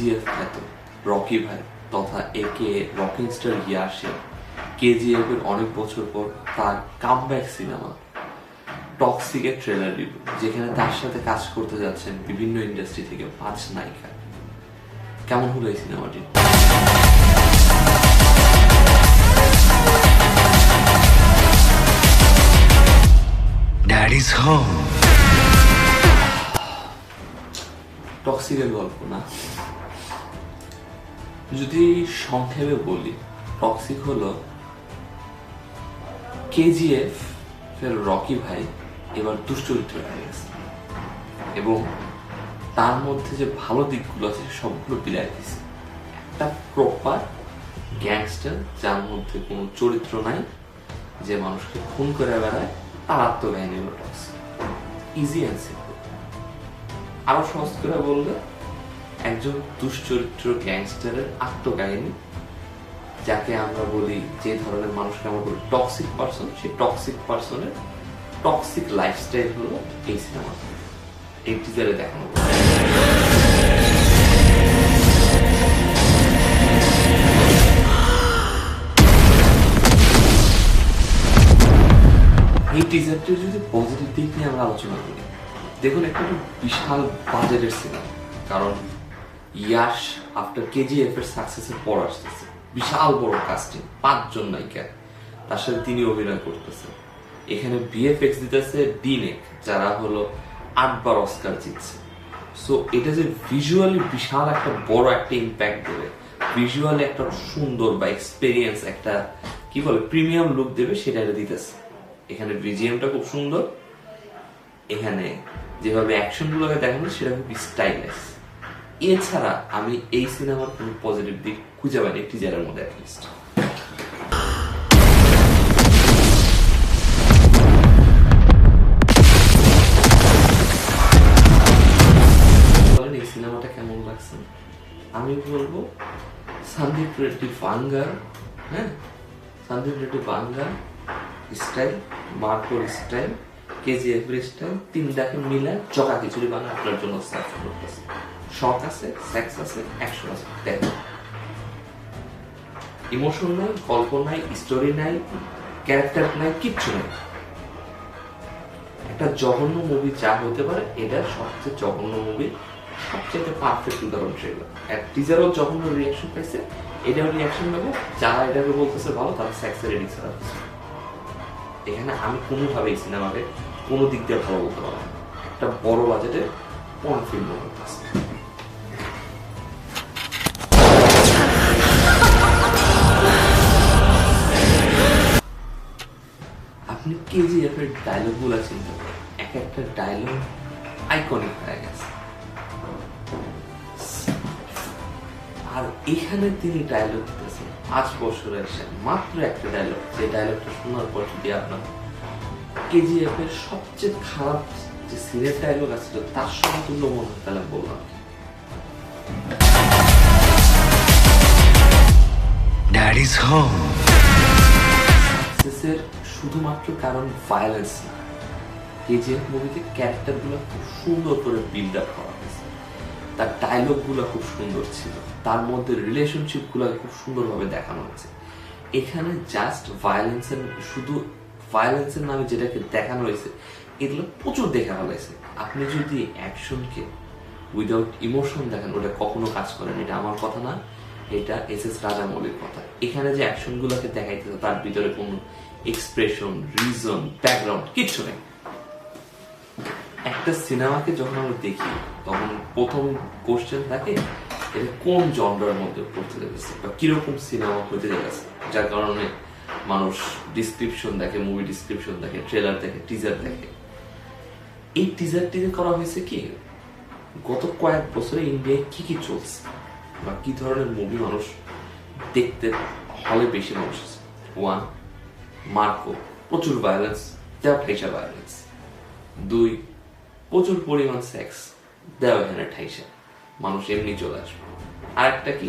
কেজিএফ খ্যাত রকি ভাই তথা একে রকিং স্টার ইয়াশে কেজিএফ এর অনেক বছর পর তার কামব্যাক সিনেমা টক্সিকের ট্রেলার রিভিউ, যেখানে তার সাথে কাজ করতে যাচ্ছেন বিভিন্ন ইন্ডাস্ট্রি থেকে 5 নায়িকা। কেমন হলো এই সিনেমাটি? Daddy's home. টক্সিকের গল্প না, যদি সংক্ষেপে বলি, টক্সিক হলো কেজিএফ এর রকি ভাই এবার দুশ্চরিত্র হয়ে গেছে এবং তার মধ্যে যে ভালো দিকগুলো আছে সবগুলো বিলাই দিছে। একটা প্রপার গ্যাংস্টার যার মধ্যে কোনো চরিত্র নাই, যে মানুষকে খুন করে বেড়ায়, তার আত্মকাহিনী হলো টক্সিক। Easy and simple. আরো সহজ করে বললে, একজন দুশ্চরিত্র গ্যাংস্টারের আত্মকাহিনী, যাকে আমরা বলি, যে ধরনের মানুষকে আমরা বলি টক্সিক পার্সন, সেই টক্সিক পার্সনের টক্সিক লাইফস্টাইল হলো এই সিনেমা। এই টিজারে দেখানো এই টিজারটির যদি পজিটিভ দিক নিয়ে আমরা আলোচনা করি, দেখুন একটা বিশাল বাজেটের সিনেমা, কারণ ইয়াশ আফটার কেজিএফ এর সাকসেসের পর আসতেছে। বিশাল বড় কাস্টিং, 5 জন নায়িকা, তার সাথে তিনি অভিনয় করতেছে। এখানে ভিএফএক্স দিতেছে ডিনেক, যারা হলো 8 বার অস্কার জিতছে। সো এটা যে ভিজুয়ালি বিশাল একটা বড় একটা ইম্প্যাক্ট দেবে, ভিজুয়ালি একটা সুন্দর বা এক্সপেরিয়েন্স, একটা কি বলে প্রিমিয়াম লুক দেবে, সেটা দিতেছে। এখানে বিজিএমটা খুব সুন্দর, এখানে যেভাবে অ্যাকশন গুলোকে দেখানো সেটা খুব স্টাইলিশ। এছাড়া আমি এই সিনেমার কোনো পজিটিভ দিক খুঁজে পাইনি টিজারের মধ্যে অ্যাটলিস্ট। বলেন এই সিনেমাটা কেমন লাগছে? আমি বলবো সন্দীপ রেড্ডি বাঙ্গার, হ্যাঁ, সন্দীপ রেড্ডি বাঙ্গার স্টাইল, মার্কোর স্টাইল, কেজিএফ এর স্টাইল, তিনটাকে মিলে চকা খিচুড়ি বানা আপনার জন্য সার্ভ করতেছে। শখ আছে, সেক্স আছে, অ্যাকশন আছে, দেখো। ইমোশন নাই, গল্প নাই, স্টোরি নাই, ক্যারেক্টার নাই, কিচ্ছু নেই। একটা জঘন্য মুভি যা হতে পারে, এটা সবচেয়ে জঘন্য মুভি, সবচেয়ে পারফেক্ট উদাহরণ ট্রেলার। এক টিজারও জঘন্য রিয়াকশন পাইছে, এটাও রিয়াকশন পাবে। যারা এটাকে বলতেছে ভালো, তারা সেক্সের এডিট ছাড়া। এখানে আমি কোনোভাবে এই সিনেমাকে কোনো দিক দিয়ে ভালো বলতে পারবো না। একটা বড় বাজেটে কোন ফিল্ম করতেছে। আপনি কেজিএফ এর ডায়লগ গুলা চিন্তা করেন, এক একটা ডায়লগ আইকনিক হয়ে গেছে। আর এখানে তিনি ডায়লগ দিতেছেন 5 বছরের মাত্র একটা ডায়লগ, যে ডায়লগটা শোনার পর যদি আপনার কেজিএফ এর সবচেয়ে খারাপ যে সিনের ডায়লগ আছে তার সমতুল্য মনে হয়, তাহলে বললাম Daddy's home. সাকসেসের শুধুমাত্র কারণ ভায়োলেন্স না, কেজিএফ মুভিতে ক্যারেক্টার গুলো খুব সুন্দর করে বিল্ড আপ করা হয়েছে, তার ডায়লগ গুলো খুব সুন্দর ছিল, তার মধ্যে রিলেশনশিপ গুলো খুব সুন্দরভাবে দেখানো হয়েছে। এখানে জাস্ট ভায়োলেন্সের, শুধু ভায়োলেন্সের নামে যেটাকে দেখানো হয়েছে, এগুলো প্রচুর দেখা হয়েছে। আপনি যদি অ্যাকশনকে উইদাউট ইমোশন দেখেন, ওটা কখনো কাজ করেন। এটা আমার কথা না, এটা এস রাজামৌলির কথা। এখানে যে অ্যাকশন গুলোকে দেখাইতেছে, তার ভিতরে কোনো এক্সপ্রেশন, রিজন, ব্যাকগ্রাউন্ড কিচ্ছু নেই। একটা সিনেমাকে যখন আমরা দেখি, তখন প্রথম কোশ্চেন থাকে, এটা কোন জনরার মধ্যে পড়তে যাচ্ছে বা কিরকম সিনেমা হতে যাচ্ছে, যার কারণে মানুষ ডিসক্রিপশন দেখে, মুভি ডিসক্রিপশন দেখে, ট্রেলার দেখে, টিজার দেখে। এই টিজারটিতে করা হয়েছে কি, গত কয়েক বছরে ইন্ডিয়ায় কি কি চলছে বা কি ধরনের মুভি মানুষ দেখতে হলে বেশি মানুষ আছে। 1, মার্কো, প্রচুর ভায়োলেন্স, দেওয়া ঠাইসা ভায়োলেন্স। 2, প্রচুর পরিমাণ সেক্স, দেওয়া এখানে ঠাইসা, মানুষ এমনি চলে আসবে। আরেকটা কি,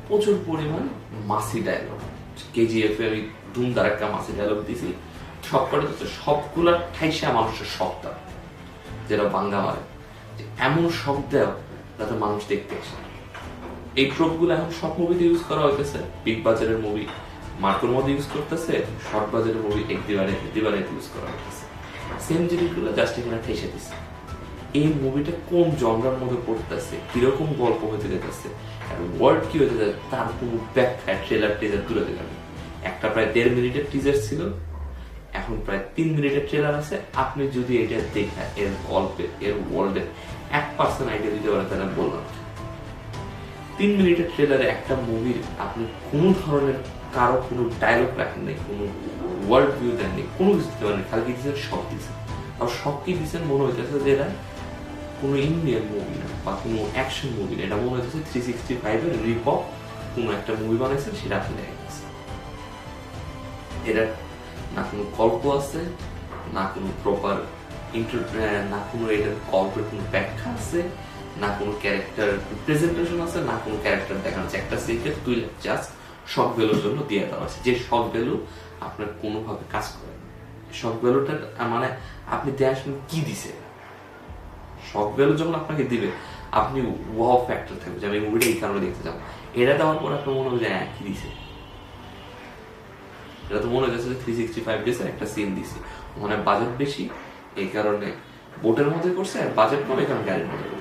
প্রচুর পরিমাণ মাসি ডায়লগ। কেজিএফ এ আমি ধুম ধারাক্কা মাসি ডায়লগ দিছি, সবগুলা ঠাইসা মানুষের শখটা, যেটা বাঙ্গা মারে, এমন শখ দেওয়া যাতে মানুষ দেখতে আসে। এই ট্রোপগুলো এখন সব মুভিতে ইউজ করা হইতেছে। বিগ বাজারের মুভি মার্কোর মধ্যে ইউজ করতেছে, শর্ট বাজারের মুভি এক দিবারে ইউজ করা হইতেছে। সেম জিনিসগুলো জাস্ট এখানে ঠেসে দিচ্ছে। এই মুভিটা কোন জনরার মধ্যে পড়তেছে, কিরকম গল্প হতে যেতেছে, আর ওয়ার্ড কি হতে যাচ্ছে তার কোনো ব্যাখ্যা ট্রেলার টিজার দূরে দিলাম। একটা প্রায় 1.5 মিনিটের টিজার ছিল, এখন প্রায় 3 মিনিটের ট্রেলার আছে। আপনি যদি এটা দেখা এর গল্পের এর ওয়ার্ল্ডের 1% আইডিয়া দিতে পারেন তাহলে বললাম 3 মিনিটের ট্রেলারে একটা মুভির আপনি কোনো ধরনের কারো কোনো ডায়লগ রাখেন নাই, কোনো ওয়ার্ল্ড ভিউ দেননি, কোনো কিছু দিতে পারেন, খালি কি দিচ্ছেন সব দিচ্ছেন। আর সব কি দিচ্ছেন মনে হইতেছে যে এরা কোনো ইন্ডিয়ান মুভি না বা কোনো অ্যাকশন মুভি না, এটা মনে হইতেছে 365 এর রিপপ কোনো একটা মুভি বানাইছেন সেটা আপনি দেখা গেছে। এটা না কোনো গল্প আছে, না কোনো প্রপার না কোনো এটার গল্পের কোনো ব্যাখ্যা আছে, না কোনো ক্যারেক্টার প্রেজেন্টেশন আছে, না কোনো ক্যারেক্টার দেখানো আছে। একটা সিক্রেট তুই জাস্ট শক ভ্যালুর জন্য দিয়ে দেওয়া আছে, যে শক ভ্যালু আপনার কোনোভাবে কাজ করে না। শক ভ্যালুটা মানে আপনি দেখেন কি দিছে, শক ভ্যালু যখন আপনাকে দিবে আপনি ওয়াও ফ্যাক্টর থাকবে যে আমি মুভিটা এই কারণে দেখতে যাবো। এটা দেওয়ার পর আপনার মনে হবে যে হ্যাঁ কি দিছে, এটা তো মনে হচ্ছে যে 365 ডেজ একটা সিন দিছে, মানে বাজেট বেশি এই কারণে বোটের মধ্যে করছে, আর বাজেট কম এই কারণে গাড়ির মধ্যে করছে।